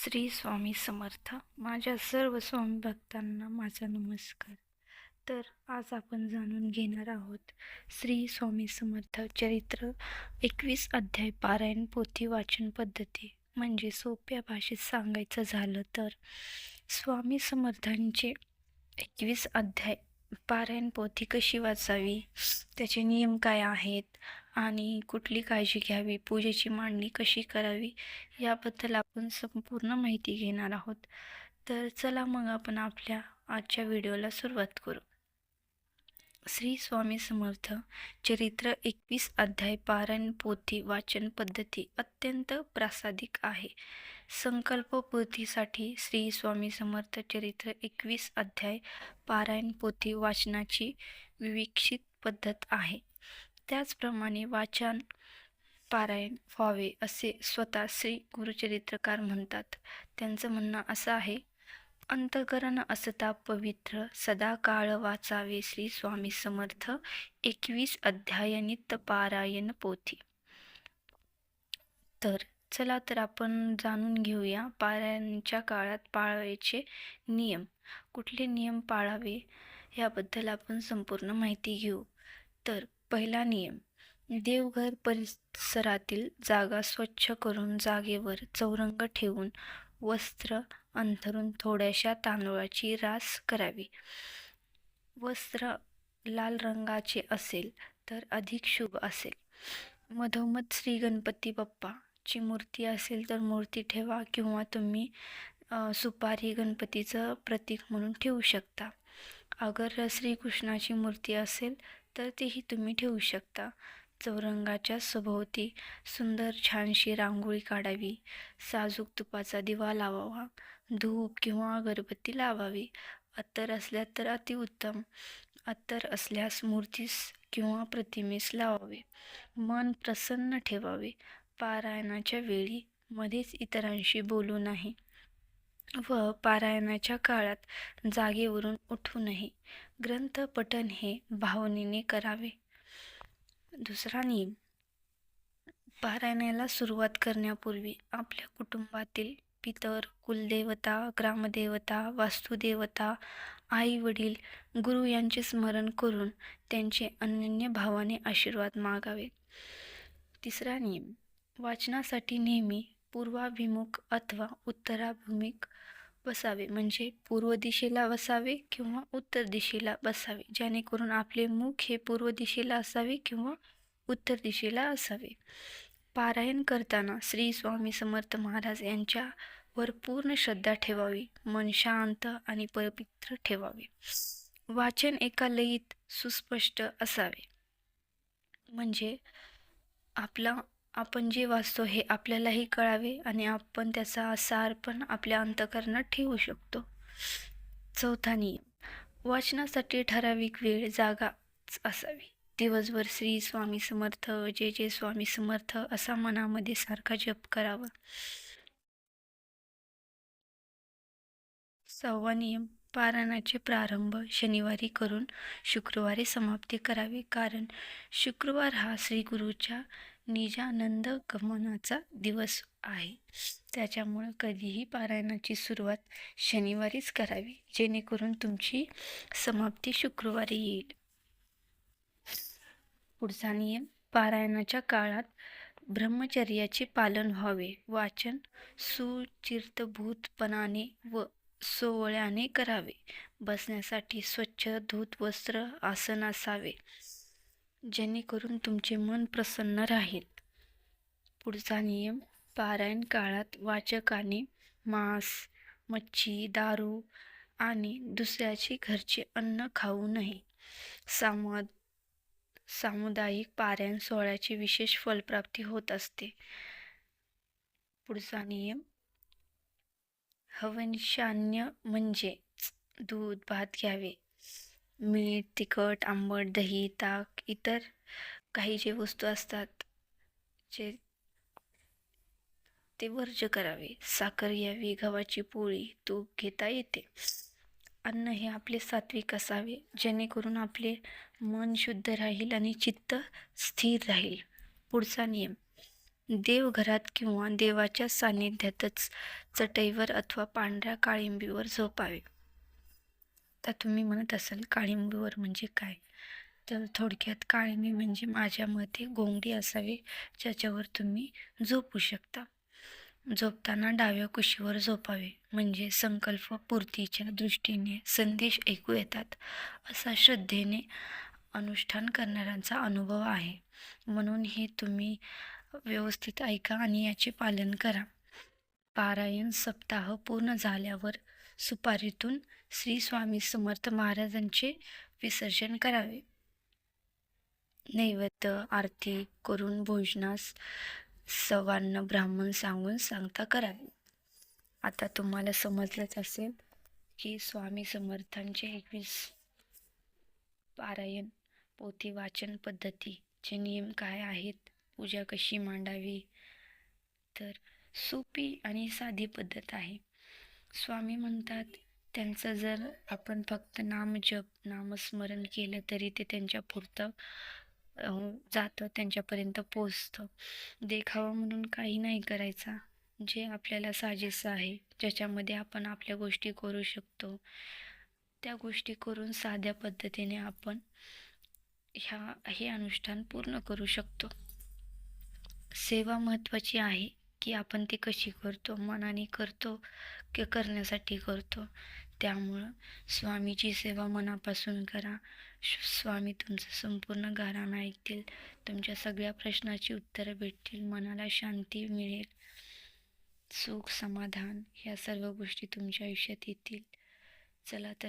श्री स्वामी समर्थ. माझ्या सर्व स्वामी भक्तांना माझा नमस्कार. तर आज आपण जाणून घेणार आहोत श्री स्वामी समर्थ चरित्र 21 अध्याय पारायण पोथी वाचन पद्धती. म्हणजे सोप्या भाषेत सांगायचं झालं तर स्वामी समर्थांचे 21 अध्याय पारायण पोथी कशी वाचावी, त्याचे नियम काय आहेत आणि कुठली काळजी घ्यावी, पूजेची मांडणी कशी करावी याबद्दल आपण संपूर्ण माहिती घेणार आहोत. तर चला मग आपण आपल्या आजच्या व्हिडिओला सुरुवात करू. श्री स्वामी समर्थ चरित्र 21 अध्याय पारायण पोथी वाचन पद्धती अत्यंत प्रासादिक आहे. संकल्पपूर्तीसाठी श्री स्वामी समर्थ चरित्र 21 अध्याय पारायण पोथी वाचनाची विवेकशीत पद्धत आहे. त्याचप्रमाणे वाचन पारायण व्हावे असे स्वतः श्री गुरुचरित्रकार म्हणतात. त्यांचं म्हणणं असं आहे, अंतःकरण असता पवित्र सदा काळ वाचावे श्री स्वामी समर्थ 21 अध्याय नित्य पारायण पोथी. तर आपण जाणून घेऊया पारायणाच्या काळात पाळायचे नियम. कुठले नियम पाळावे याबद्दल आपण संपूर्ण माहिती घेऊ. तर पहिला नियम, देवघर परिसरातील जागा स्वच्छ करून जागेवर चौरंग ठेवून वस्त्र अंथरून थोड्याशा तांदूळाची रास करावी. वस्त्र लाल रंगाचे असेल तर अधिक शुभ असेल. मधोमध श्री गणपती बाप्पाची मूर्ती असेल तर मूर्ती ठेवा किंवा तुम्ही सुपारी गणपतीचं प्रतीक म्हणून ठेवू शकता. अगर श्रीकृष्णाची मूर्ती असेल तर तीही तुम्ही ठेवू शकता. चौरंगाच्या सभोवती सुंदर छानशी रांगोळी काढावी. साजूक तुपाचा दिवा लावावा. धूप किंवा अगरबत्ती लावावी. अत्तर असल्यास तर अतिउत्तम. अत्तर असल्यास मूर्तीस किंवा प्रतिमेस लावावे. मन प्रसन्न ठेवावे. पारायणाच्या वेळी मध्येच इतरांशी बोलू नये व पारायणाच्या काळात जागेवरून उठू नये. ग्रंथ पठण हे भावनेने करावे. दुसरा नियम, पारायणाला सुरुवात करण्यापूर्वी आपल्या कुटुंबातील पितर, कुलदेवता, ग्रामदेवता, वास्तुदेवता, आई वडील, गुरु यांचे स्मरण करून त्यांचे अनन्य भावाने आशीर्वाद मागावे. तिसरा नियम, वाचनासाठी नेहमी पूर्वाभिमुख अथवा उत्तराभिमुख बसावे. म्हणजे पूर्व दिशेला बसावे किंवा उत्तर दिशेला बसावे, जेणेकरून आपले मुख हे पूर्व दिशेला असावे किंवा उत्तर दिशेला असावे. पारायण करताना श्री स्वामी समर्थ महाराज यांच्यावर पूर्ण श्रद्धा ठेवावी. मन शांत आणि पवित्र ठेवावे. वाचन एका लयीत सुस्पष्ट असावे. म्हणजे आपण जे वाचतो हे आपल्यालाही कळावे आणि आपण त्याचा सार पण आपल्या अंतःकरणात ठेवू शकतो. चौथा नियम, वाचनासाठी ठराविक वेळ जागाच असावी. दिवसभर श्री स्वामी समर्थ, जय जय स्वामी समर्थ असा मनामध्ये सारखा जप करावा. सहावा नियम, पारायणाचे प्रारंभ शनिवारी करून शुक्रवारी समाप्ती करावी. कारण शुक्रवार हा श्री गुरुच्या निजानंद गमनाचा दिवस आहे. त्याच्यामुळं कधीही पारायणाची सुरुवात शनिवारीच करावी, जेणेकरून तुमची समाप्ती शुक्रवारी येईल. पुढचा नियम, पारायणाच्या काळात ब्रह्मचर्याचे पालन व्हावे. वाचन सुचिर्तभूतपणाने व सोवळ्याने करावे. बसण्यासाठी स्वच्छ धूत वस्त्र आसन असावे, जेणेकरून तुमचे मन प्रसन्न राहील. पुढचा नियम, पारायण काळात वाचकाने मांस, मच्छी, दारू आणि दुसऱ्याचे घरचे अन्न खाऊ नये. सामुदायिक पारायण सोहळ्याची विशेष फलप्राप्ती होत असते. पुढचा नियम, हवनशान्य म्हणजेच दूध भात घ्यावे. मीठ, तिखट, आंबट, दही, ताक, इतर काही जे वस्तू असतात ते वर्ज्य करावे. साखर घ्यावी. गव्हाची पोळी, तूप घेता येते. अन्न हे आपले सात्विक असावे, जेणेकरून आपले मन शुद्ध राहील आणि चित्त स्थिर राहील. पुढचा नियम, देवघरात किंवा देवाच्या सान्निध्यातच चटईवर अथवा पांढऱ्या काळिंबीवर झोपावे. आता तुम्ही म्हणत असाल काळिंबीवर म्हणजे काय? तर थोडक्यात काळिंबी म्हणजे माझ्या मते घोंगडी असावी, ज्याच्यावर तुम्ही झोपू शकता. झोपताना डाव्या कुशीवर झोपावे, म्हणजे संकल्प पूर्तीच्या दृष्टीने संदेश ऐकू येतात, असा श्रद्धेने अनुष्ठान करणाऱ्यांचा अनुभव आहे. म्हणून हे तुम्ही व्यवस्थित ऐका आणि याचे पालन करा. पारायण सप्ताह पूर्ण झाल्यावर सुपारीतून श्री स्वामी समर्थ महाराजांचे विसर्जन करावे. नैवेद्य आरती करून भोजनास सवान्न ब्राह्मण सांगून सांगता करावी. आता तुम्हाला समजलंच असेल की स्वामी समर्थांचे 21 पारायण पोथी वाचन पद्धतीचे नियम काय आहेत, पूजा कशी मांडावी. तर सोपी आणि साधी पद्धत आहे. स्वामी म्हणतात त्यांचं जर आपण फक्त नामजप नामस्मरण केलं तरी ते त्यांच्या पुरतं जातं, त्यांच्यापर्यंत पोचतं. देखावा म्हणून काही नाही करायचा. जे आपल्याला साजेसं आहे, ज्याच्यामध्ये आपण आपल्या गोष्टी करू शकतो, त्या गोष्टी करून साध्या पद्धतीने आपण हे अनुष्ठान पूर्ण करू शकतो. सेवा महत्त्वाची आहे की आपण ती कशी करतो, मनाने करतो की करण्यासाठी करतो. त्यामुळं स्वामीची सेवा मनापासून करा. स्वामी तुमचं संपूर्ण गाऱ्हाण ऐकतील, तुमच्या सगळ्या प्रश्नाची उत्तरं भेटतील, मनाला शांती मिळेल, सुख समाधान ह्या सर्व गोष्टी तुमच्या आयुष्यात येतील. चला तर